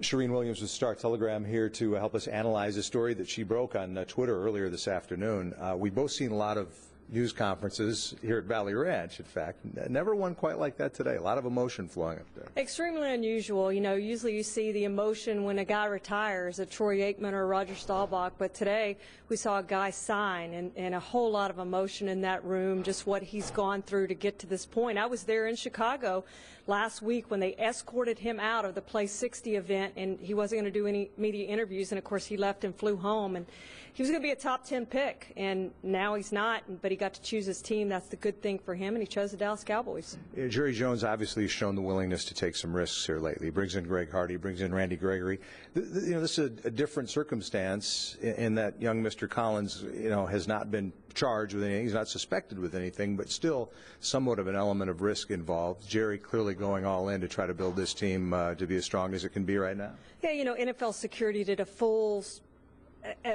Charean Williams with Star Telegram here to help us analyze a story that she broke on Twitter earlier this afternoon. We've both seen a lot of news conferences here at Valley Ranch, in fact. Never one quite like that today. A lot of emotion flowing up there. Extremely unusual. You know, usually you see the emotion when a guy retires, a Troy Aikman or Roger Staubach, but today we saw a guy sign and a whole lot of emotion in that room, just what he's gone through to get to this point. I was there in Chicago last week when they escorted him out of the Play 60 event, and he wasn't going to do any media interviews, and of course he left and flew home, and he was going to be a top 10 pick, and now he's not, but he got to choose his team. That's the good thing for him, and he chose the Dallas Cowboys. Jerry Jones obviously has shown the willingness to take some risks here lately. He brings in Greg Hardy, brings in Randy Gregory. You know, this is a different circumstance in that young Mr. Collins, you know, has not been charged with anything. He's not suspected with anything, but still somewhat of an element of risk involved. Jerry clearly going all in to try to build this team to be as strong as it can be right now. Yeah, you know, NFL security did a full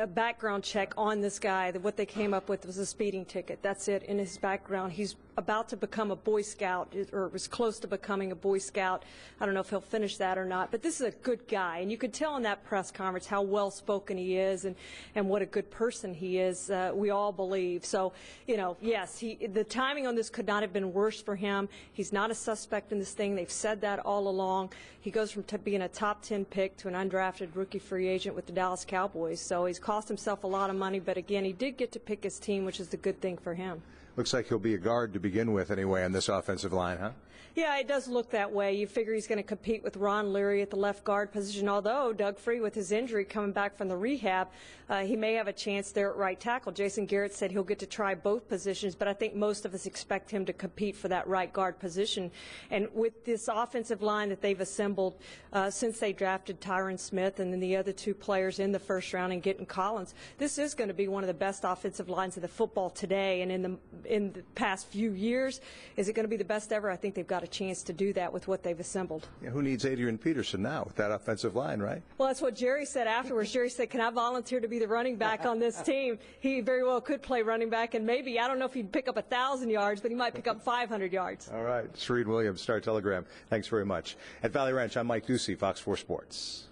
background check on this guy. What they came up with was a speeding ticket. That's it in his background. He's about to become a Boy Scout, or was close to becoming a Boy Scout. I don't know if he'll finish that or not, but this is a good guy, and you could tell in that press conference how well-spoken he is and what a good person he is. We all believe. So, you know, yes, the timing on this could not have been worse for him. He's not a suspect in this thing. They've said that all along. He goes from being a top 10 pick to an undrafted rookie free agent with the Dallas Cowboys. So he's cost himself a lot of money, but again, he did get to pick his team, which is the good thing for him. Looks like he'll be a guard to begin with anyway on this offensive line, huh? Yeah, it does look that way. You figure he's going to compete with Ron Leary at the left guard position, although Doug Free, with his injury coming back from the rehab, he may have a chance there at right tackle. Jason Garrett said he'll get to try both positions, but I think most of us expect him to compete for that right guard position. And with this offensive line that they've assembled since they drafted Tyron Smith and then the other two players in the first round and getting Collins, this is going to be one of the best offensive lines of the football today. And in the past few years, is it going to be the best ever? I think they've got a chance to do that with what they've assembled. Yeah, who needs Adrian Peterson now with that offensive line, right? Well, that's what Jerry said afterwards. Jerry said, can I volunteer to be the running back on this team? He very well could play running back, and maybe, I don't know if he'd pick up 1,000 yards, but he might pick up 500 yards. All right. Charean Williams, Star Telegram. Thanks very much. At Valley Ranch, I'm Mike Ducey, Fox 4 Sports.